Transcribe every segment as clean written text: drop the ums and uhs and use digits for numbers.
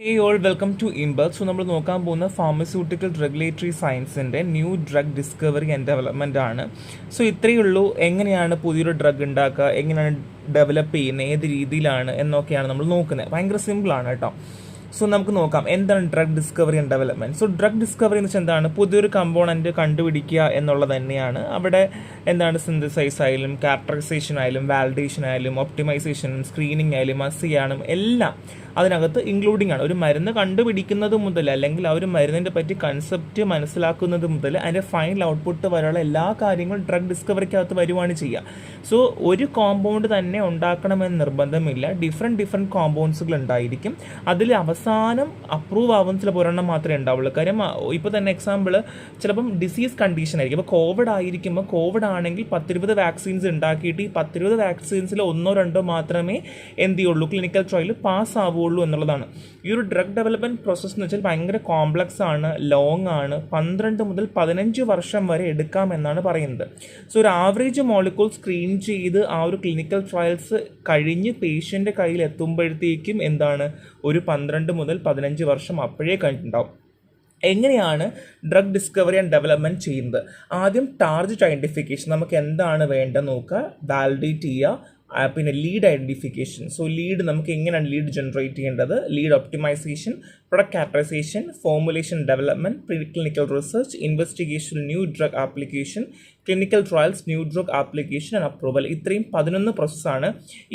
Hey all, welcome to Imbal. So നമ്മൾ നോക്കാൻ പോകുന്ന ഫാർമസ്യൂട്ടിക്കൽ റെഗുലേറ്ററി സയൻസിൻ്റെ new drug discovery and development ആണ്. സോ ഇത്രയേ ഉള്ളൂ. എങ്ങനെയാണ് പുതിയൊരു ഡ്രഗ് ഉണ്ടാക്കുക, എങ്ങനെയാണ് ഡെവലപ്പ് ചെയ്യുന്നത്, ഏത് രീതിയിലാണ് എന്നൊക്കെയാണ് നമ്മൾ നോക്കുന്നത്. ഭയങ്കര സിമ്പിളാണ് കേട്ടോ. സോ നമുക്ക് നോക്കാം എന്താണ് drug discovery and development. So drug discovery എന്ന് വെച്ചാൽ എന്താണ്, പുതിയൊരു കമ്പോണൻറ്റ് കണ്ടുപിടിക്കുക എന്നുള്ളത് തന്നെയാണ്. അവിടെ എന്താണ് സിന്തസൈസ് ആയാലും ക്യാരക്ടറൈസേഷൻ ആയാലും വാലിഡേഷൻ ആയാലും ഒപ്റ്റിമൈസേഷനും സ്ക്രീനിങ് ആയാലും ചെയ്യാനും എല്ലാം അതിനകത്ത് ഇൻക്ലൂഡിംഗ് ആണ്. ഒരു മരുന്ന് കണ്ടുപിടിക്കുന്നത് മുതൽ അല്ലെങ്കിൽ ആ ഒരു മരുന്നിൻ്റെ പറ്റി കൺസെപ്റ്റ് മനസ്സിലാക്കുന്നത് മുതൽ അതിൻ്റെ ഫൈനൽ ഔട്ട്പുട്ട് വരെയുള്ള എല്ലാ കാര്യങ്ങളും ഡ്രഗ് ഡിസ്കവറിക്കകത്ത് വരുവാണ് ചെയ്യുക. സോ ഒരു കോമ്പൗണ്ട് തന്നെ ഉണ്ടാക്കണമെന്ന് നിർബന്ധമില്ല. ഡിഫറെൻറ്റ് കോമ്പൗണ്ട്സുകൾ ഉണ്ടായിരിക്കും. അതിൽ അവസാനം അപ്രൂവ് ആവുന്ന ചിലപ്പോൾ ഒരെണ്ണം മാത്രമേ ഉണ്ടാവുള്ളൂ. കാര്യം ഇപ്പോൾ തന്നെ എക്സാമ്പിൾ ചിലപ്പം ഡിസീസ് കണ്ടീഷൻ ആയിരിക്കും. ഇപ്പോൾ കോവിഡ് ആയിരിക്കുമ്പോൾ കോവിഡ് ആണെങ്കിൽ 10-20 വാക്സിൻസ് ഉണ്ടാക്കിയിട്ട് ഈ 10-20 വാക്സിൻസിൽ 1-2 മാത്രമേ എന്ത് ചെയ്യുള്ളൂ, ക്ലിനിക്കൽ ട്രയൽ പാസ് ആവുള്ളൂ എന്നുള്ളതാണ്. ഈ ഒരു ഡ്രഗ് ഡെവലപ്മെൻറ്റ് പ്രോസസ്സ് എന്ന് വെച്ചാൽ ഭയങ്കര കോംപ്ലക്സ് ആണ്, ലോങ് ആണ്. 12 മുതൽ 15 വർഷം വരെ എടുക്കാമെന്നാണ് പറയുന്നത്. സോ ഒരു ആവറേജ് മോളിക്യൂൾ സ്ക്രീൻ ചെയ്ത് ആ ഒരു ക്ലിനിക്കൽ ട്രയൽസ് കഴിഞ്ഞ് പേഷ്യൻ്റെ കയ്യിൽ എത്തുമ്പോഴത്തേക്കും എന്താണ് ഒരു 12 മുതൽ 15 വർഷം അപ്പോഴേ കഴിഞ്ഞിട്ടുണ്ടാവും. എങ്ങനെയാണ് ഡ്രഗ് ഡിസ്കവറി ആൻഡ് ഡെവലപ്മെൻറ്റ് ചെയ്യുന്നത്? ആദ്യം ടാർഗറ്റ് ഐഡൻറ്റിഫിക്കേഷൻ, നമുക്ക് എന്താണ് വേണ്ടത് നോക്കുക, വാലിഡേറ്റ് ചെയ്യുക. പിന്നെ ലീഡ് ഐഡൻറ്റിഫിക്കേഷൻ. സോ ലീഡ് നമുക്ക് എങ്ങനെയാണ് ലീഡ് ജനറേറ്റ് ചെയ്യേണ്ടത്, lead optimization, product characterization, formulation development, preclinical research, investigation, new drug application, clinical trials, new drug application and approval. ഇത്രയും 11 പ്രോസസ്സാണ്.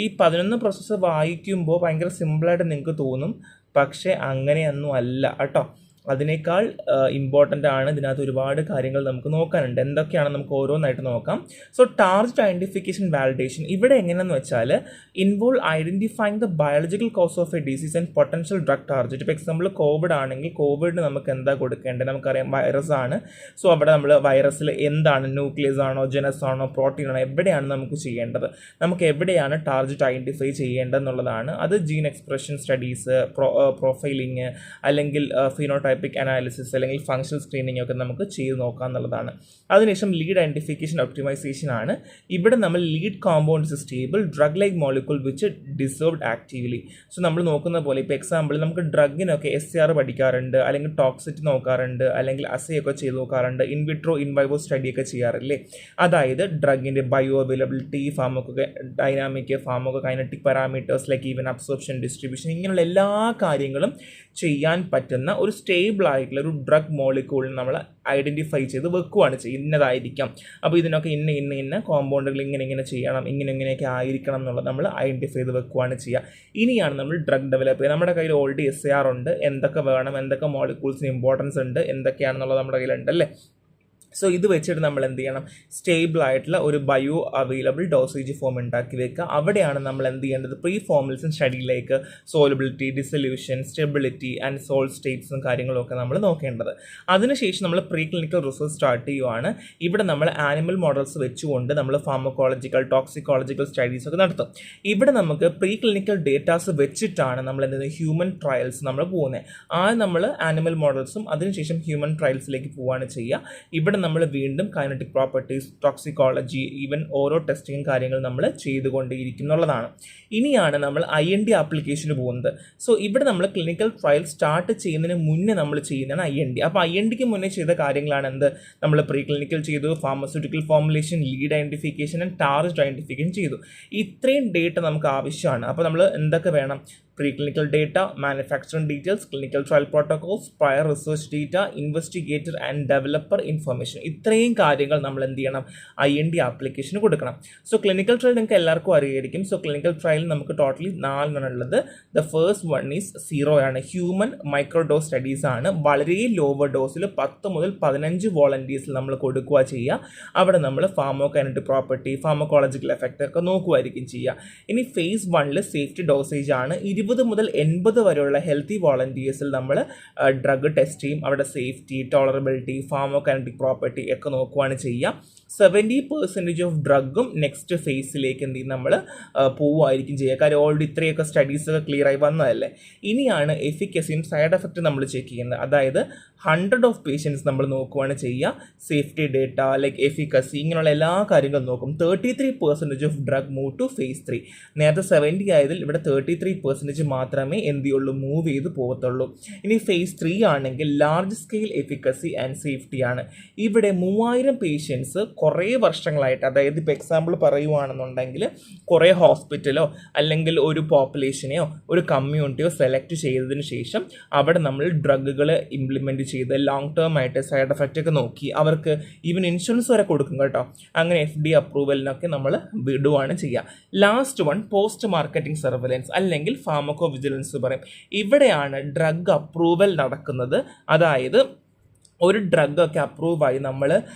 ഈ 11 പ്രോസസ്സ് വായിക്കുമ്പോൾ ഭയങ്കര സിമ്പിളായിട്ട് നിങ്ങൾക്ക് തോന്നും, പക്ഷേ അങ്ങനെയൊന്നും അല്ല കേട്ടോ. അതിനേക്കാൾ ഇമ്പോർട്ടൻ്റ് ആണ്. ഇതിനകത്ത് ഒരുപാട് കാര്യങ്ങൾ നമുക്ക് നോക്കാനുണ്ട്. എന്തൊക്കെയാണ് നമുക്ക് ഓരോന്നായിട്ട് നോക്കാം. സോ ടാർഗറ്റ് ഐഡൻറ്റിഫിക്കേഷൻ വാലിഡേഷൻ ഇവിടെ എങ്ങനെയാണെന്ന് വെച്ചാൽ involve identifying the biological cause of a disease and potential drug target. ഇപ്പോൾ എക്സാമ്പിൾ കോവിഡ് ആണെങ്കിൽ കോവിഡിന് നമുക്ക് എന്താ കൊടുക്കേണ്ടത്, നമുക്കറിയാം വൈറസ് ആണ്. സോ അവിടെ നമ്മൾ വൈറസിൽ എന്താണ്, ന്യൂക്ലിയസ് ആണോ ജനസ് ആണോ പ്രോട്ടീൻ ആണോ, എവിടെയാണ് നമുക്ക് ചെയ്യേണ്ടത്, നമുക്ക് എവിടെയാണ് ടാർഗറ്റ് ഐഡൻറ്റിഫൈ ചെയ്യേണ്ടതെന്നുള്ളതാണ്. അത് ജീൻ എക്സ്പ്രഷൻ സ്റ്റഡീസ്, പ്രൊഫൈലിങ്, അല്ലെങ്കിൽ ഫിനോടൈപ്പിക് അനാലിസിസ്, അല്ലെങ്കിൽ ഫങ്ഷണൽ സ്ക്രീനിങ് ഒക്കെ നമുക്ക് ചെയ്ത് നോക്കാം എന്നുള്ളതാണ്. അതിനുശേഷം ലീഡ് ഐഡൻറ്റിഫിക്കേഷൻ ഒപ്റ്റിമൈസേഷൻ ആണ്. ഇവിടെ നമ്മൾ lead compounds stable drug like molecule which deserved actively. So നമ്മൾ നോക്കുന്ന പോലെ ഇപ്പോൾ എക്സാമ്പിൾ നമുക്ക് ഡ്രഗിനൊക്കെ SCR പഠിക്കാറുണ്ട്, അല്ലെങ്കിൽ ടോക്സിറ്റി നോക്കാറുണ്ട്, അല്ലെങ്കിൽ അസേ ഒക്കെ ചെയ്ത് നോക്കാറുണ്ട്, ഇൻവിട്രോ ഇൻവൈവോ സ്റ്റഡിയൊക്കെ ചെയ്യാറില്ലേ. അതായത് ഡ്രഗിൻ്റെ bioavailability, pharmacodynamic, pharmacokinetic parameters like even absorption, distribution, ഇങ്ങനെയുള്ള എല്ലാ കാര്യങ്ങളും ചെയ്യാൻ പറ്റുന്ന ഒരു സ്റ്റേബിൾ ആയിട്ടുള്ള ഒരു ഡ്രഗ് മോളിക്യൂളിന് നമ്മൾ ഐഡൻറ്റിഫൈ ചെയ്ത് വെക്കുകയാണ് ചെയ്യുക. ഇന്നതായിരിക്കാം, അപ്പോൾ ഇതിനൊക്കെ ഇന്ന കോമ്പൗണ്ടുകൾ ഇങ്ങനെ ചെയ്യണം, ഇങ്ങനെയൊക്കെ ആയിരിക്കണം എന്നുള്ളത് നമ്മൾ ഐഡൻറ്റിഫൈ ചെയ്ത് വെക്കുകയാണ് ചെയ്യുക. ഇനിയാണ് നമ്മൾ ഡ്രഗ് ഡെവലപ്പ് ചെയ്യുക. നമ്മുടെ കയ്യിൽ ഓൾറെഡി SAR ഉണ്ട്, എന്തൊക്കെ വേണം, എന്തൊക്കെ മോളിക്യൂൾസിന് ഇമ്പോർട്ടൻസ് ഉണ്ട്, എന്തൊക്കെയാണെന്നുള്ളത് നമ്മുടെ കയ്യിലുണ്ട് അല്ലേ. സോ ഇത് വെച്ചിട്ട് നമ്മൾ എന്ത് ചെയ്യണം, സ്റ്റേബിൾ ആയിട്ടുള്ള ഒരു ബയോ അവൈലബിൾ ഡോസേജ് ഫോം ഉണ്ടാക്കി വെക്കുക. അവിടെയാണ് നമ്മൾ എന്ത് ചെയ്യേണ്ടത്, പ്രീ ഫോർമുലേഷൻ സ്റ്റഡിയിലേക്ക് solubility, dissolution, stability and salt സ്റ്റേറ്റ്സും കാര്യങ്ങളൊക്കെ നമ്മൾ നോക്കേണ്ടത്. അതിനുശേഷം നമ്മൾ പ്രീ ക്ലിനിക്കൽ റിസർച്ച് സ്റ്റാർട്ട് ചെയ്യുവാണ്. ഇവിടെ നമ്മൾ ആനിമൽ മോഡൽസ് വെച്ചുകൊണ്ട് നമ്മൾ ഫാർമക്കോളജിക്കൽ, ടോക്സിക്കോളജിക്കൽ സ്റ്റഡീസ് ഒക്കെ നടത്തും. ഇവിടെ നമുക്ക് പ്രീ ക്ലിനിക്കൽ ഡേറ്റാസ് വെച്ചിട്ടാണ് നമ്മൾ എന്ത് ഹ്യൂമൻ ട്രയൽസ് നമ്മൾ പോകുന്നത്. നമ്മൾ ആനിമൽ മോഡൽസും അതിനുശേഷം ഹ്യൂമൻ ട്രയൽസിലേക്ക് പോവുകയാണ് ചെയ്യുക. ഇവിടെ നമ്മൾ വീണ്ടും കൈനറ്റിക് പ്രോപ്പർട്ടീസ്, ടോക്സിക്കോളജി, ഈവൻ ഓരോ ടെസ്റ്റിങ്ങും കാര്യങ്ങൾ നമ്മൾ ചെയ്തുകൊണ്ടേയിരിക്കുന്നുള്ളതാണ്. ഇനിയാണ് നമ്മൾ IND ആപ്ലിക്കേഷന് പോകുന്നത്. സോ ഇവിടെ നമ്മൾ ക്ലിനിക്കൽ ട്രയൽ സ്റ്റാർട്ട് ചെയ്യുന്നതിന് മുന്നേ നമ്മൾ ചെയ്യുന്നതാണ് IND. അപ്പോൾ INDക്ക് മുന്നേ ചെയ്ത കാര്യങ്ങളാണ് എന്ത്, നമ്മൾ പ്രീ ക്ലിനിക്കൽ ചെയ്തു, pharmaceutical formulation, lead identification and target identification ചെയ്തു. ഇത്രയും ഡേറ്റ നമുക്ക് ആവശ്യമാണ്. അപ്പോൾ നമ്മൾ എന്തൊക്കെ വേണം, preclinical data, manufacturing details, clinical trial protocols, prior research data, investigator and developer information. ഇത്രയും കാര്യങ്ങൾ നമ്മൾ എന്ത് ചെയ്യണം, IND ആപ്ലിക്കേഷന് കൊടുക്കണം. സോ ക്ലിനിക്കൽ ട്രയൽ നിങ്ങൾക്ക് എല്ലാവർക്കും അറിയായിരിക്കും. സോ ക്ലിനിക്കൽ ട്രയൽ നമുക്ക് ടോട്ടലി 4 ഉള്ളത്. ദ ഫസ്റ്റ് വൺ ഈസ് 0 ആണ്, ഹ്യൂമൻ മൈക്രോഡോസ് സ്റ്റഡീസ് ആണ്. വളരെ ലോവർ ഡോസിൽ 10 മുതൽ 15 വോളണ്ടിയേഴ്സിൽ നമ്മൾ കൊടുക്കുക ചെയ്യുക. അവിടെ നമ്മൾ ഫാർമോകൈനറ്റിക് പ്രോപ്പർട്ടി, ഫാർമക്കോളജിക്കൽ എഫക്റ്റ് ഒക്കെ നോക്കുമായിരിക്കും ചെയ്യുക. ഇനി ഫേസ് 1 സേഫ്റ്റി ഡോസേജ് ആണ്. 20 മുതൽ 80 വരെയുള്ള ഹെൽത്തി വോളണ്ടിയേഴ്സിൽ നമ്മൾ ഡ്രഗ് ടെസ്റ്റ് ചെയ്യും. അവിടെ സേഫ്റ്റി, ടോളറബിലിറ്റി, ഫാർമോകൈനറ്റിക് പ്രോപ്പർട്ടി ഒക്കെ നോക്കുവാണ് ചെയ്യുക. 70% ഓഫ് ഡ്രഗും നെക്സ്റ്റ് ഫേസിലേക്ക് എന്ത് ചെയ്യും നമ്മൾ പോവുമായിരിക്കും ചെയ്യുക. കാര്യം ഓൾറെഡി ഇത്രയൊക്കെ സ്റ്റഡീസൊക്കെ ക്ലിയർ ആയി വന്നതല്ലേ. ഇനിയാണ് എഫിക്കസിയും സൈഡ് എഫക്റ്റ് നമ്മൾ ചെക്ക് ചെയ്യുന്നത്. അതായത് 100 ഓഫ് പേഷ്യൻസ് നമ്മൾ നോക്കുവാണ് ചെയ്യുക. സേഫ്റ്റി ഡേറ്റ ലൈക്ക് എഫിക്കസി ഇങ്ങനെയുള്ള എല്ലാ കാര്യങ്ങളും നോക്കും. 33% of drug move to phase 3. നേരത്തെ 70 ആയതിൽ ഇവിടെ 33% മാത്രമേ എന്ത് ചെയ്യുള്ളൂ, മൂവ് ചെയ്ത് പോകത്തുള്ളൂ. ഇനി ഫേസ് 3 ആണെങ്കിൽ large scale efficacy and safety ആണ്. ഇവിടെ 3000 പേഷ്യൻസ് കുറേ വർഷങ്ങളായിട്ട്, അതായത് ഇപ്പോൾ എക്സാമ്പിൾ പറയുവാണെന്നുണ്ടെങ്കിൽ കുറേ ഹോസ്പിറ്റലോ അല്ലെങ്കിൽ ഒരു പോപ്പുലേഷനെയോ ഒരു കമ്മ്യൂണിറ്റിയോ സെലക്ട് ചെയ്തതിന് ശേഷം അവിടെ നമ്മൾ ഡ്രഗുകൾ ഇംപ്ലിമെൻറ്റ് ചെയ്ത് ലോങ് ടേം ആയിട്ട് സൈഡ് എഫക്റ്റ് ഒക്കെ നോക്കി അവർക്ക് ഈവൻ ഇൻഷുറൻസ് വരെ കൊടുക്കും കേട്ടോ. അങ്ങനെ FDA അപ്രൂവലിനൊക്കെ നമ്മൾ വിടുവാണ് ചെയ്യുക. Last one post marketing surveillance അല്ലെങ്കിൽ ഫാർമക്കോ വിജിലൻസ് പറയും. ഇവിടെയാണ് ഡ്രഗ് അപ്രൂവൽ നടക്കുന്നത്. അതായത് ഒരു ഡ്രഗൊക്കെ അപ്രൂവായി നമ്മൾ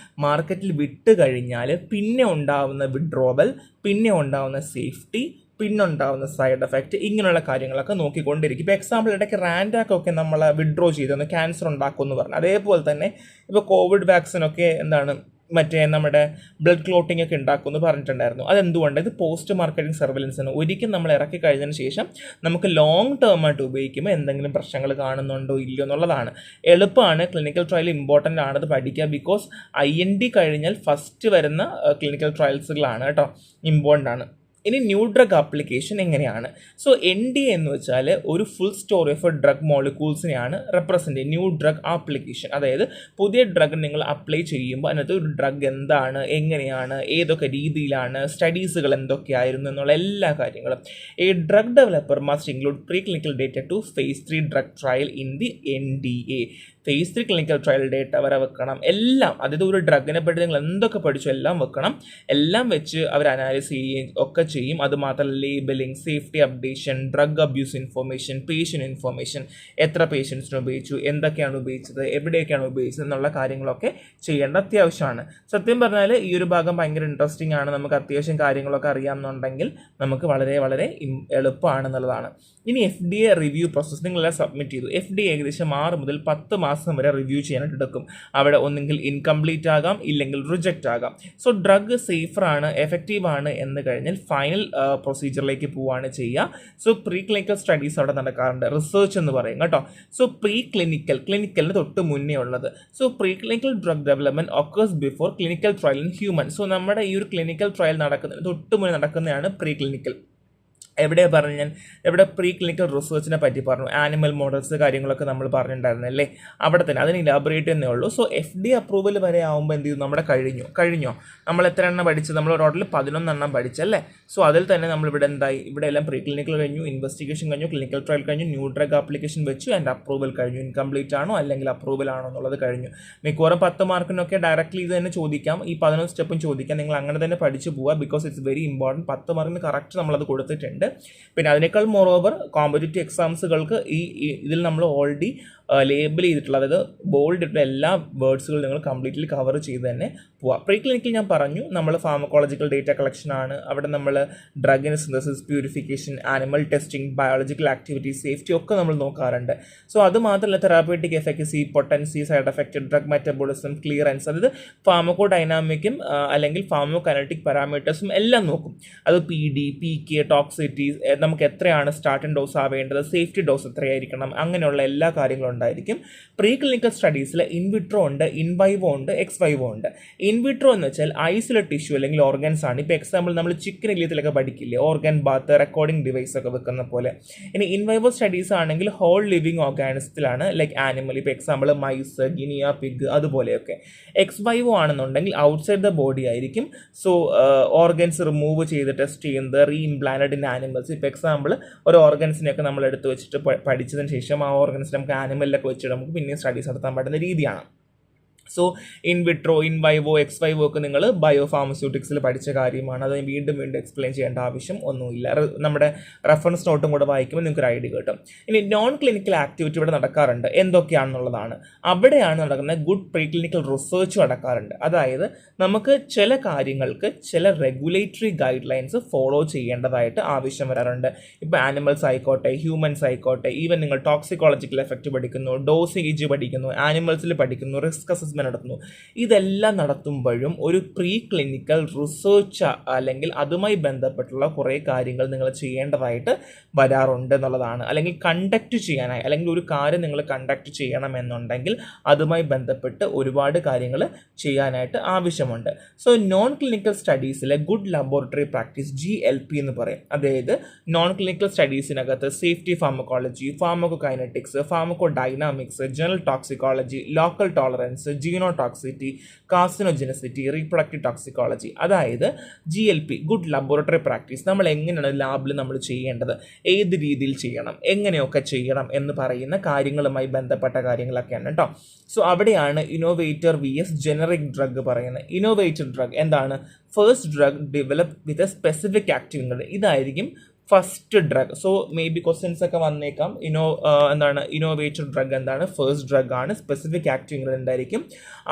മാർക്കറ്റിൽ വിട്ട് കഴിഞ്ഞാൽ പിന്നെ ഉണ്ടാവുന്ന വിഡ്രോവൽ, പിന്നെ ഉണ്ടാവുന്ന സേഫ്റ്റി, പിന്നുണ്ടാവുന്ന സൈഡ് എഫക്റ്റ് ഇങ്ങനെയുള്ള കാര്യങ്ങളൊക്കെ നോക്കിക്കൊണ്ടിരിക്കും. ഇപ്പോൾ എക്സാമ്പിൾ ഇടയ്ക്ക് റാൻഡാക്കൊക്കെ നമ്മൾ വിഡ്രോ ചെയ്തെന്ന് ക്യാൻസർ ഉണ്ടാക്കുമെന്ന് പറഞ്ഞു. അതേപോലെ തന്നെ ഇപ്പോൾ കോവിഡ് വാക്സിനൊക്കെ എന്താണ് മറ്റേ നമ്മുടെ ബ്ലഡ് ക്ലോട്ടിംഗ് ഒക്കെ ഉണ്ടാക്കുമെന്ന് പറഞ്ഞിട്ടുണ്ടായിരുന്നു. അതെന്തുകൊണ്ട്? ഇത് പോസ്റ്റ് മാർക്കറ്റിംഗ് സർവൈലൻസ് ആണ്. ഒരിക്കലും നമ്മൾ ഇറക്കി കഴിഞ്ഞതിന് ശേഷം നമുക്ക് ലോങ് ടേം ആയിട്ട് ഉപയോഗിക്കുമ്പോൾ എന്തെങ്കിലും പ്രശ്നങ്ങൾ കാണുന്നുണ്ടോ ഇല്ലയോ എന്നുള്ളതാണ്. എളുപ്പമാണ്, ക്ലിനിക്കൽ ട്രയൽ ഇമ്പോർട്ടൻ്റ് ആണത് പഠിക്കുക. ബിക്കോസ് IND കഴിഞ്ഞാൽ ഫസ്റ്റ് വരുന്ന ക്ലിനിക്കൽ ട്രയൽസുകളാണ് കേട്ടോ, ഇമ്പോർട്ടൻ്റ് ആണ്. ഇനി ന്യൂ ഡ്രഗ് ആപ്ലിക്കേഷൻ എങ്ങനെയാണ്? സോ NDA എന്ന് വെച്ചാൽ ഒരു ഫുൾ സ്റ്റോറി ഓഫ് ഡ്രഗ് മോളിക്യൂൾസിനെയാണ് റെപ്രസെൻറ്റ് ചെയ്യുക. ന്യൂ ഡ്രഗ് ആപ്ലിക്കേഷൻ, അതായത് പുതിയ ഡ്രഗ് നിങ്ങൾ അപ്ലൈ ചെയ്യുമ്പോൾ അതിനകത്ത് ഒരു ഡ്രഗ് എന്താണ്, എങ്ങനെയാണ്, ഏതൊക്കെ രീതിയിലാണ്, സ്റ്റഡീസുകൾ എന്തൊക്കെയായിരുന്നു എന്നുള്ള എല്ലാ കാര്യങ്ങളും. A drug developer must include preclinical data to phase 3 drug trial in the NDA. Phase 3 clinical trial data വരെ വെക്കണം. എല്ലാം, അതായത് ഒരു ഡ്രഗിനെ പറ്റി നിങ്ങൾ എന്തൊക്കെ പഠിച്ചോ എല്ലാം വെക്കണം. എല്ലാം വെച്ച് അവർ അനാലിസ് ചെയ്യുകയും ഒക്കെ ചെയ്യും. അതുമാത്രമല്ല labelling, safety updation, drug abuse information, patient information, എത്ര പേഷ്യൻസിന് ഉപയോഗിച്ചു, എന്തൊക്കെയാണ് ഉപയോഗിച്ചത്, എവിടെയൊക്കെയാണ് ഉപയോഗിച്ചത് എന്നുള്ള കാര്യങ്ങളൊക്കെ ചെയ്യേണ്ട അത്യാവശ്യമാണ്. സത്യം പറഞ്ഞാൽ ഈ ഒരു ഭാഗം ഭയങ്കര ഇൻട്രസ്റ്റിംഗ് ആണ്. നമുക്ക് അത്യാവശ്യം കാര്യങ്ങളൊക്കെ അറിയാമെന്നുണ്ടെങ്കിൽ നമുക്ക് വളരെ വളരെ എളുപ്പമാണെന്നുള്ളതാണ്. ഇനി FDA റിവ്യൂ പ്രോസസ്സ് നിങ്ങളെല്ലാം സബ്മിറ്റ് ചെയ്തു. FDA ഏകദേശം 6 മുതൽ 10 മാസം വരെ റിവ്യൂ ചെയ്യാനായിട്ട് എടുക്കും. അവിടെ ഒന്നെങ്കിൽ ഇൻകംപ്ലീറ്റ് ആകാം, ഇല്ലെങ്കിൽ റിജക്റ്റ് ആകാം. സോ ഡ്രഗ് സേഫറാണ്, എഫക്റ്റീവാണ് എന്ന് കഴിഞ്ഞാൽ ഫൈനൽ പ്രൊസീജിയറിലേക്ക് പോവുകയാണ് ചെയ്യുക. സോ പ്രീ ക്ലിനിക്കൽ സ്റ്റഡീസ് അവിടെ നടക്കാറുണ്ട്, റിസർച്ച് എന്ന് പറയും കേട്ടോ. സോ ക്ലിനിക്കലിന് തൊട്ട് മുന്നേ ഉള്ളത്. So pre clinical drug development occurs before clinical trial in human. So നമ്മുടെ ഈ ഒരു ക്ലിനിക്കൽ ട്രയൽ നടക്കുന്നതിന് തൊട്ട് മുന്നേ നടക്കുന്നതാണ് പ്രീ ക്ലിനിക്കൽ. എവിടെ പ്രീ ക്ലിനിക്കൽ റിസർച്ചിനെ പറ്റി പറഞ്ഞു, ആനിമൽ മോഡൽസ് കാര്യങ്ങളൊക്കെ നമ്മൾ പറഞ്ഞിട്ടുണ്ടായിരുന്നല്ലേ, അവിടെ തന്നെ അതിന് ഇലാബറേറ്റ് എന്നേ ഉള്ളൂ. സോ FDA അപ്രൂവൽ വരെ ആകുമ്പോൾ എന്ത് ചെയ്യും, നമ്മുടെ കഴിഞ്ഞോ നമ്മൾ എത്ര എണ്ണം പഠിച്ചത്, നമ്മൾ ടോട്ടൽ 11 എണ്ണം പഠിച്ചല്ലേ. സോ അതിൽ തന്നെ നമ്മൾ ഇവിടെ എന്തായി, ഇവിടെ എല്ലാം പ്രീ ക്ലിനിക്കൽ കഴിഞ്ഞു, ഇൻവെസ്റ്റിഗേഷൻ കഴിഞ്ഞു, ക്ലിനിക്കൽ ട്രയൽ കഴിഞ്ഞു, ന്യൂ ഡ്രഗ് ആപ്ലിക്കേഷൻ വെച്ചു, ആൻഡ് അപ്രൂവൽ കഴിഞ്ഞു. ഇൻകംപ്ലീറ്റ് ആണോ അല്ലെങ്കിൽ അപ്രൂവൽ ആണോ എന്നുള്ളത് കഴിഞ്ഞു. മിക്കവാറും 10 മാർക്കിനൊക്കെ ഡയറക്റ്റ്ലി ഇത് തന്നെ ചോദിക്കാം, ഈ 11 സ്റ്റെപ്പും ചോദിക്കാം. നിങ്ങൾ അങ്ങനെ തന്നെ പഠിച്ചു പോവുക, ബിക്കോസ് ഇറ്റ്സ് വെരി ഇമ്പോർട്ടൻറ്റ്. 10 മാർക്കിന് കറക്റ്റ് നമ്മളത് കൊടുത്തിട്ടുണ്ട്. പിന്നെ അതിനേക്കാൾ മോറോവർ കോമ്പറ്റേറ്റീവ് എക്സാംസുകൾക്ക് ഇതിൽ നമ്മൾ ഓൾറെഡി ലേബിൾ ചെയ്തിട്ടുള്ള, അതായത് ബോൾഡ് ഇട്ടുള്ള എല്ലാ വേർഡ്സുകളും നിങ്ങൾ കംപ്ലീറ്റ്ലി കവർ ചെയ്ത് തന്നെ പോവാം. പ്രീ ക്ലിനിക്കൽ ഞാൻ പറഞ്ഞു, നമ്മൾ ഫാർമക്കോളജിക്കൽ ഡേറ്റ കളക്ഷൻ ആണ്. അവിടെ നമ്മൾ ഡ്രഗിന് synthesis, purification, animal testing, biological activities, safety ഒക്കെ നമ്മൾ നോക്കാറുണ്ട്. സോ അത് മാത്രമല്ല therapeutic efficacy, potency, side effect, drug metabolism, clearance, അതായത് ഫാർമക്കോ ഡൈനാമിക്കും അല്ലെങ്കിൽ ഫാർമോ കൈനറ്റിക് പാരാമീറ്റേഴ്സും എല്ലാം നോക്കും. അത് PD, PK, ടോക്സിറ്റി, നമുക്ക് എത്രയാണ് സ്റ്റാർട്ടിംഗ് ഡോസ് ആവേണ്ടത്, സേഫ്റ്റി ഡോസ് എത്രയായിരിക്കണം, അങ്ങനെയുള്ള എല്ലാ കാര്യങ്ങളും ഉണ്ടായിരിക്കും. പ്രീ ക്ലിനിക്കൽ സ്റ്റഡീസിൽ ഇൻവിട്രോ ഉണ്ട്, ഇൻവൈവോ ഉണ്ട്, എക്സ്വൈവോ ഉണ്ട്. ഇൻവിട്രോ എന്ന് വെച്ചാൽ ഐസൊലേറ്റ് ടിഷ്യൂ അല്ലെങ്കിൽ ഓർഗൻസ് ആണ്. ഇപ്പോൾ എക്സാമ്പിൾ നമ്മൾ ചിക്കൻ ഇല്യത്തിലൊക്കെ പഠിക്കില്ലേ, ഓർഗൻ ബാത്ത്, റെക്കോർഡിംഗ് ഡിവൈസ് ഒക്കെ വെക്കുന്ന പോലെ. ഇനി ഇൻവൈവോ സ്റ്റഡീസ് ആണെങ്കിൽ ഹോൾ ലിവിങ് ഓർഗാനിസത്തിലാണ്, ലൈക്ക് ആനിമൽ, ഇപ്പോൾ എക്സാമ്പിൾ മൈസ്, ഗിനിയ പിഗ് അതുപോലെയൊക്കെ. എക്സ്വൈവോ ആണെന്നുണ്ടെങ്കിൽ ഔട്ട്സൈഡ് ദ ബോഡി ആയിരിക്കും. സോ ഓർഗൻസ് റിമൂവ് ചെയ്ത് ടെസ്റ്റ് ചെയ്യുന്നത്, റീഇംപ്ലാന്റഡ് ഇൻ ആനിമൽസ്. ഇപ്പോൾ എക്സാമ്പിൾ ഒരു ഓർഗൻസിനെയൊക്കെ നമ്മൾ എടുത്ത് വെച്ചിട്ട് പഠിച്ചതിന് ശേഷം ആ ഓർഗൻസ് നമുക്ക് ആനിമലിലൊക്കെ വെച്ചിട്ട് നമുക്ക് പിന്നെ സ്റ്റഡീസ് നടത്താൻ പറ്റുന്ന രീതിയാണ്. സോ ഇൻവിട്രോ, ഇൻവൈവോ, എക്സ്വൈവോ ഒക്കെ നിങ്ങൾ ബയോ ഫാർമസ്യൂട്ടിക്സിൽ പഠിച്ച കാര്യമാണ്. അത് വീണ്ടും എക്സ്പ്ലെയിൻ ചെയ്യേണ്ട ആവശ്യം ഒന്നുമില്ല. നമ്മുടെ റെഫറൻസ് നോട്ടും കൂടെ വായിക്കുമ്പോൾ നിങ്ങൾക്ക് ഒരു ഐഡിയ കിട്ടും. ഇനി നോൺ ക്ലിനിക്കൽ ആക്ടിവിറ്റി ഇവിടെ നടക്കാറുണ്ട്, എന്തൊക്കെയാണെന്നുള്ളതാണ്. അവിടെയാണ് നടക്കുന്ന ഗുഡ് പ്രീ ക്ലിനിക്കൽ റിസർച്ച് നടക്കാറുണ്ട്. അതായത് നമുക്ക് ചില കാര്യങ്ങൾക്ക് ചില റെഗുലേറ്ററി ഗൈഡ് ലൈൻസ് ഫോളോ ചെയ്യേണ്ടതായിട്ട് ആവശ്യം വരാറുണ്ട്. ഇപ്പോൾ ആനിമൽസ് ആയിക്കോട്ടെ, ഹ്യൂമൻസ് ആയിക്കോട്ടെ, ഈവൻ നിങ്ങൾ ടോക്സിക്കോളജിക്കൽ എഫക്റ്റ് പഠിക്കുന്നു, ഡോസേജ് പഠിക്കുന്നു, ആനിമൽസിൽ പഠിക്കുന്നു, റിസ്ക് അസസ്മെൻറ്റ് അസസ്മെന്റ് നടത്തുന്നു. ഇതെല്ലാം നടത്തുമ്പോഴും ഒരു പ്രീ ക്ലിനിക്കൽ റിസർച്ച് അല്ലെങ്കിൽ അതുമായി ബന്ധപ്പെട്ടുള്ള കുറേ കാര്യങ്ങൾ നിങ്ങൾ ചെയ്യേണ്ടതായിട്ട് വരാറുണ്ട് എന്നുള്ളതാണ്. അല്ലെങ്കിൽ കണ്ടക്ട് ചെയ്യാനായി, അല്ലെങ്കിൽ ഒരു കാര്യം നിങ്ങൾ കണ്ടക്ട് ചെയ്യണമെന്നുണ്ടെങ്കിൽ അതുമായി ബന്ധപ്പെട്ട് ഒരുപാട് കാര്യങ്ങൾ ചെയ്യാനായിട്ട് ആവശ്യമുണ്ട്. സോ നോൺ ക്ലിനിക്കൽ സ്റ്റഡീസിലെ ഗുഡ് ലബോറട്ടറി പ്രാക്ടീസ് GLP എന്ന് പറയും. അതായത് നോൺ ക്ലിനിക്കൽ സ്റ്റഡീസിനകത്ത് safety pharmacology, pharmacokinetics, pharmacodynamics, general toxicology, local tolerance, genotoxicity, carcinogenicity, reproductive toxicology. അതായത് GLP ഗുഡ് ലബോറട്ടറി പ്രാക്ടീസ്, നമ്മൾ എങ്ങനെയാണ് ലാബിൽ നമ്മൾ ചെയ്യേണ്ടത്, ഏത് രീതിയിൽ ചെയ്യണം, എങ്ങനെയൊക്കെ ചെയ്യണം എന്ന് പറയുന്ന കാര്യങ്ങളുമായി ബന്ധപ്പെട്ട കാര്യങ്ങളൊക്കെയാണ് കേട്ടോ. സോ അവിടെയാണ് ഇന്നോവേറ്റർ VS ജനറിക് ഡ്രഗ് പറയുന്നത്. ഇന്നോവേറ്റർ ഡ്രഗ് എന്താണ്? First drug develop with a specific active ingredient. ഇതായിരിക്കും first drug. So maybe questions ഒക്കെ വന്നേക്കാം. എന്താണ് ഇന്നോവേറ്റർ ഡ്രഗ് എന്താണ്? ഫസ്റ്റ് ഡ്രഗ് ആണ്, സ്പെസിഫിക് ആക്റ്റീവ് ഇൻഗ്രീഡിയന്റ് ആയിരിക്കും,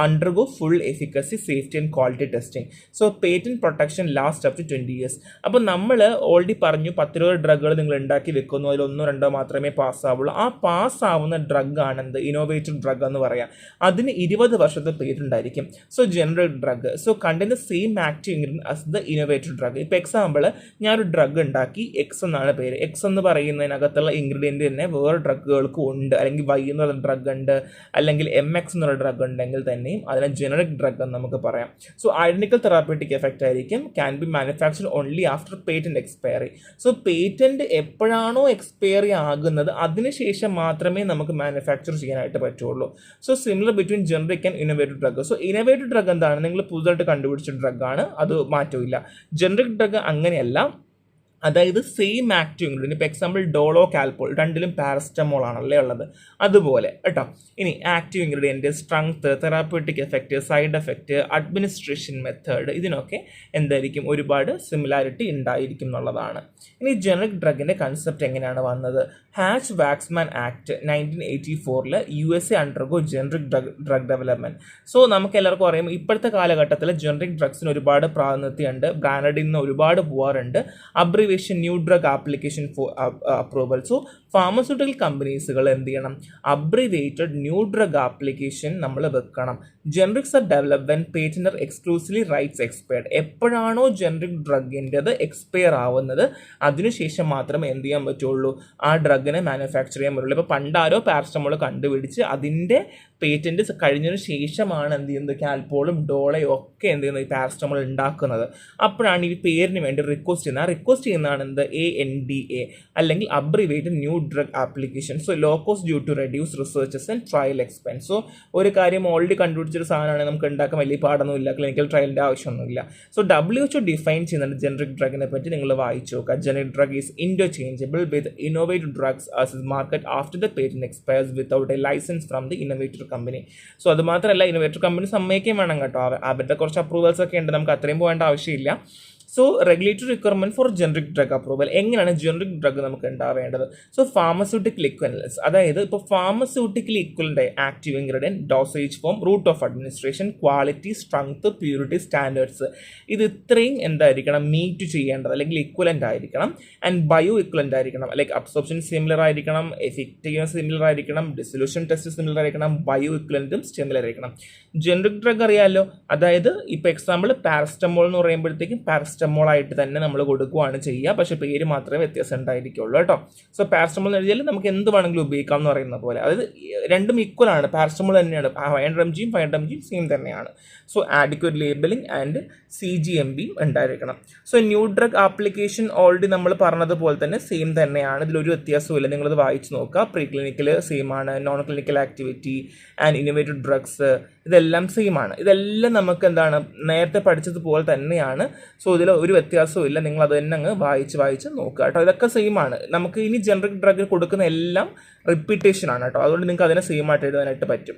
undergo full efficacy safety and quality testing. So patent protection last up to 20 years. അപ്പോൾ നമ്മൾ already പറഞ്ഞു 10-20 ഡ്രഗുകൾ നിങ്ങൾ ഉണ്ടാക്കി വെക്കുന്നു, അതിൽ 1-2 മാത്രമേ പാസ്സാവുള്ളൂ. ആ പാസ്സാവുന്ന ഡ്രഗ് ആണ് എന്ത്? ഇന്നോവേറ്റർ ഡ്രഗ് എന്ന് പറയാം. അതിന് 20 വർഷത്തെ പേറ്റന്റ് ആയിരിക്കും. So generic drug so contain the same active ingredient as the innovator drug. ഇപ്പോൾ എക്സാമ്പിൾ, ഞാനൊരു ഡ്രഗ് ഉണ്ടാക്കി, എക്സ് എന്നാണ് പേര്. എക്സ് എന്ന് പറയുന്നതിനകത്തുള്ള ഇൻഗ്രീഡിയൻറ്റ് തന്നെ വേറെ ഡ്രഗുകൾക്കും ഉണ്ട്, അല്ലെങ്കിൽ Y എന്നുള്ള ഡ്രഗ് ഉണ്ട്, അല്ലെങ്കിൽ MX എന്നുള്ള ഡ്രഗ് ഉണ്ടെങ്കിൽ തന്നെയും അതിനെ ജനറിക് ഡ്രഗ് എന്ന് നമുക്ക് പറയാം. സോ ഐഡന്റിക്കൽ തെറാപ്യൂട്ടിക് എഫക്റ്റ് ആയിരിക്കും, can be manufactured only after patent expiry. So patent എപ്പോഴാണോ എക്സ്പയറി ആകുന്നത് അതിനുശേഷം മാത്രമേ നമുക്ക് മാനുഫാക്ചർ ചെയ്യാനായിട്ട് പറ്റുള്ളൂ. So similar between generic and innovative drug. So innovative drug എന്താണ്? നിങ്ങൾ പുതുതായിട്ട് കണ്ടുപിടിച്ച ഡ്രഗാണ്, അത് മാറ്റമില്ല. ജനറിക് ഡ്രഗ് അങ്ങനെയല്ല, അതായത് സെയിം ആക്റ്റീവ് ഇൻഗ്രീഡിയൻറ്റ്. ഇപ്പോൾ എക്സാമ്പിൾ ഡോളോ കാൽപോൾ, രണ്ടിലും പാരസ്റ്റമോൾ ആണല്ലേ ഉള്ളത്, അതുപോലെ കേട്ടോ. ഇനി active ingredient, strength, therapeutic effect, side effect, administration method, ഇതിനൊക്കെ എന്തായിരിക്കും? ഒരുപാട് സിമിലാരിറ്റി ഉണ്ടായിരിക്കും എന്നുള്ളതാണ്. ഇനി ജനറിക് ഡ്രഗിൻ്റെ കൺസെപ്റ്റ് എങ്ങനെയാണ് വന്നത്? Hatch Waxman act 1984 USA undergo generic drug development. So നമുക്ക് എല്ലാവർക്കും അറിയാം, ഇപ്പോഴത്തെ കാലഘട്ടത്തിൽ ജനറിക് ഡ്രഗ്സിന് ഒരുപാട് പ്രാതിനിധ്യമുണ്ട്, ബ്രാൻഡിൽ നിന്ന് ഒരുപാട് പോകാറുണ്ട്. Abbreviation new drug application for approval. So pharmaceutical കമ്പനീസുകൾ എന്ത് ചെയ്യണം? അബ്രിവേറ്റഡ് ന്യൂ ഡ്രഗ് ആപ്ലിക്കേഷൻ നമ്മൾ വെക്കണം. Generics are develop when patent are exclusively rights expired. എപ്പോഴാണോ ജനറിക് ഡ്രഗിൻ്റെത് എക്സ്പയർ ആവുന്നത് അതിനുശേഷം മാത്രമേ എന്ത് ചെയ്യാൻ പറ്റുള്ളൂ? ആ ഡ്രഗിനെ മാനുഫാക്ചർ ചെയ്യാൻ പറ്റുള്ളൂ. ഇപ്പോൾ പണ്ടാരോ പാരസ്റ്റമോൾ കണ്ടുപിടിച്ച് അതിൻ്റെ പേറ്റന്റ് കഴിഞ്ഞതിന് ശേഷമാണ് എന്ത് ചെയ്യുന്നത്? കാൽപോളും ഡോളയും ഒക്കെ എന്ത് ചെയ്യുന്നത്? ഈ പാരസ്റ്റമോൾ ഉണ്ടാക്കുന്നത്. അപ്പോഴാണ് ഈ പേരിന് വേണ്ടി റിക്വസ്റ്റ് ചെയ്യുന്നത്. ആ റിക്വസ്റ്റ് ചെയ്യുന്നതാണ് എന്ത്? ANDA അല്ലെങ്കിൽ abbreviated new drug application. So low cost due to reduce researches and trial expense. So ഒരു കാര്യം ഓൾറെഡി കണ്ടുപിടിച്ചൊരു സാധനമാണെങ്കിൽ നമുക്ക് ഉണ്ടാക്കാൻ വലിയ പാടൊന്നുമില്ല, ക്ലിനിക്കൽ ട്രയലിൻ്റെ ആവശ്യമൊന്നുമില്ല. സോ WHO ഡിഫൈൻ ചെയ്യുന്നുണ്ട് ജനറിക് ഡ്രഗിനെ പറ്റി, നിങ്ങൾ വായിച്ചു നോക്കുക. Generic drug is interchangeable with innovative drugs as market after the patent expires without a license from the innovator company. So അത് മാത്രമല്ല, ഇന്നോവേറ്റർ കമ്പനി സമ്മതിക്കുകയും വേണം കേട്ടോ. അവരുടെ കുറച്ച് അപ്രൂവൽസ് ഒക്കെ ഉണ്ട്, നമുക്ക് അത്രയും പോകേണ്ട ആവശ്യമില്ല. So regulatory requirement for generic drug approval. എങ്ങനെയാണ് ജനറിക് ഡ്രഗ് നമുക്ക് ഉണ്ടാവേണ്ടത്? സോ ഫാർമസ്യൂട്ടിക്കൽ ഇക്വലൻസ്, അതായത് ഇപ്പോൾ pharmaceutical equivalent active ingredient, dosage form, route of administration, quality, strength, purity, standards, ഇത് ഇത്രയും എന്തായിരിക്കണം? മീറ്റ് ചെയ്യേണ്ടത് അല്ലെങ്കിൽ ഇക്വലൻ്റ് ആയിരിക്കണം. ആൻഡ് ബയോ ഇക്വലൻ്റ് ആയിരിക്കണം, ലൈക്ക് അബ്സോർപ്ഷൻ സിമിലർ ആയിരിക്കണം, എഫക്റ്റീവ്നെസ് സിമിലർ ആയിരിക്കണം, ഡിസൊല്യൂഷൻ ടെസ്റ്റ് സിമിലർ ആയിരിക്കണം, ബയോ ഇക്വലൻറ്റും സിമിലർ ആയിരിക്കണം. ജനറിക് ഡ്രഗ് അറിയാമല്ലോ, അതായത് ഇപ്പോൾ എക്സാമ്പിൾ പാരസ്റ്റമോൾ എന്ന് പറയുമ്പോഴത്തേക്കും പാരസ്റ്റമോൾ ആയിട്ട് തന്നെ നമ്മൾ കൊടുക്കുകയാണ് ചെയ്യുക, പക്ഷേ പേര് മാത്രമേ വ്യത്യാസം ഉണ്ടായിരിക്കുള്ളൂ കേട്ടോ. സോ പാരസ്റ്റമോൾ എന്ന് എഴുതിയാൽ നമുക്ക് എന്ത് വേണമെങ്കിലും ഉപയോഗിക്കാം എന്ന് പറയുന്ന പോലെ, അതായത് രണ്ടും ഈക്വൽ ആണ്, പാരസ്റ്റമോൾ തന്നെയാണ്, 500 mg 500 mg സെയിം തന്നെയാണ്. So adequate labelling and CGMB ഉണ്ടായിരിക്കണം. So new drug application already നമ്മൾ പറഞ്ഞതുപോലെ തന്നെ സെയിം തന്നെയാണ്, ഇതിലൊരു വ്യത്യാസവും ഇല്ല. നിങ്ങളത് വായിച്ച് നോക്കുക. പ്രീ ക്ലിനിക്കൽ സെയിം ആണ്, non clinical activity and innovative drugs ഇതെല്ലാം സെയിം ആണ്. ഇതെല്ലാം നമുക്ക് എന്താണ്? നേരത്തെ പഠിച്ചതുപോലെ തന്നെയാണ്. സോ ഇതിൽ ഒരു വ്യത്യാസവും ഇല്ല, നിങ്ങൾ അത് തന്നെ അങ്ങ് വായിച്ച് നോക്കുക കേട്ടോ. ഇതൊക്കെ സെയിം ആണ്. നമുക്ക് ഇനി ജനറിക് ഡ്രഗ് കൊടുക്കുന്ന എല്ലാം റിപ്പീറ്റേഷൻ ആണ് കേട്ടോ, അതുകൊണ്ട് നിങ്ങൾക്ക് അതിനെ സെയിം ആയിട്ട് എഴുതാനായിട്ട് പറ്റും.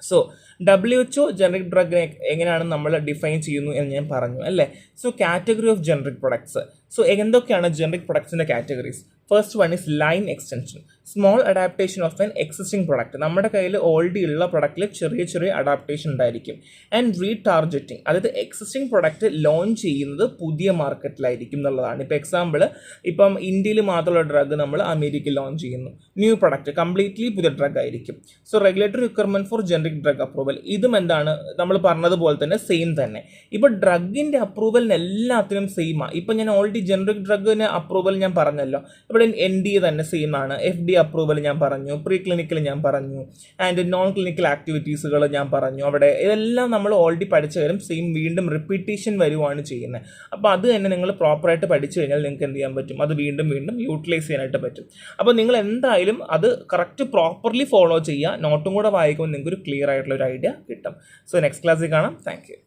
സോ WHO ജനറിക് ഡ്രഗിനെ എങ്ങനെയാണ് നമ്മൾ ഡിഫൈൻ ചെയ്യുന്നു എന്ന് ഞാൻ പറഞ്ഞു അല്ലേ. So category of generic products. So എന്തൊക്കെയാണ് ജനറിക് പ്രൊഡക്ട്സിൻ്റെ categories? First one is line extension, small adaptation of an existing product. നമ്മുടെ കയ്യിൽ ഓൾറെഡി ഉള്ള പ്രൊഡക്റ്റിൽ ചെറിയ അഡാപ്റ്റേഷൻ ഉണ്ടായിരിക്കും. ആൻഡ് റീടാർഗറ്റിംഗ്, അതായത് എക്സിസ്റ്റിംഗ് പ്രൊഡക്റ്റ് ലോഞ്ച് ചെയ്യുന്നത് പുതിയ മാർക്കറ്റിലായിരിക്കും എന്നുള്ളതാണ്. ഇപ്പോൾ എക്സാമ്പിൾ, ഇപ്പം ഇന്ത്യയിൽ മാത്രമുള്ള ഡ്രഗ് നമ്മൾ അമേരിക്കയിൽ ലോഞ്ച് ചെയ്യുന്നു, ന്യൂ പ്രൊഡക്റ്റ് കംപ്ലീറ്റ്ലി പുതിയ ഡ്രഗ് ആയിരിക്കും. So regulatory requirement for generic drug approval. Approval, ഇതും എന്താണ് നമ്മൾ പറഞ്ഞതുപോലെ തന്നെ സെയിം തന്നെ. ഇപ്പോൾ ഡ്രഗിൻ്റെ അപ്രൂവലിന് എല്ലാത്തിനും സെയിമാണ്. ഇപ്പം ഞാൻ ഓൾറെഡി ജനറിക് ഡ്രഗിന് അപ്രൂവൽ ഞാൻ പറഞ്ഞല്ലോ. ഇവിടെ NDA തന്നെ സെയിം ആണ്, FDA അപ്രൂവൽ ഞാൻ പറഞ്ഞു, പ്രീ ക്ലിനിക്കൽ ഞാൻ പറഞ്ഞു, ആൻഡ് നോൺ ക്ലിനിക്കൽ ആക്ടിവിറ്റീസുകൾ ഞാൻ പറഞ്ഞു. അവിടെ ഇതെല്ലാം നമ്മൾ ഓൾറെഡി പഠിച്ചു വരും, സെയിം വീണ്ടും റിപ്പീറ്റേഷൻ വരുവാണ് ചെയ്യുന്നത്. അപ്പോൾ അത് തന്നെ നിങ്ങൾ പ്രോപ്പറായിട്ട് പഠിച്ചു കഴിഞ്ഞാൽ നിങ്ങൾക്ക് എന്ത് ചെയ്യാൻ പറ്റും, അത് വീണ്ടും വീണ്ടും യൂട്ടിലൈസ് ചെയ്യാനായിട്ട് പറ്റും. അപ്പോൾ നിങ്ങൾ എന്തായാലും അത് കറക്റ്റ് പ്രോപ്പർലി ഫോളോ ചെയ്യുക. നോട്ടും കൂടെ വായിക്കുമ്പോൾ നിങ്ങൾക്ക് ഒരു ക്ലിയർ ആയിട്ടുള്ള ഒരു ഐഡിയ കിട്ടും. സോ നെക്സ്റ്റ് ക്ലാസ്സിൽ കാണാം. Thank you.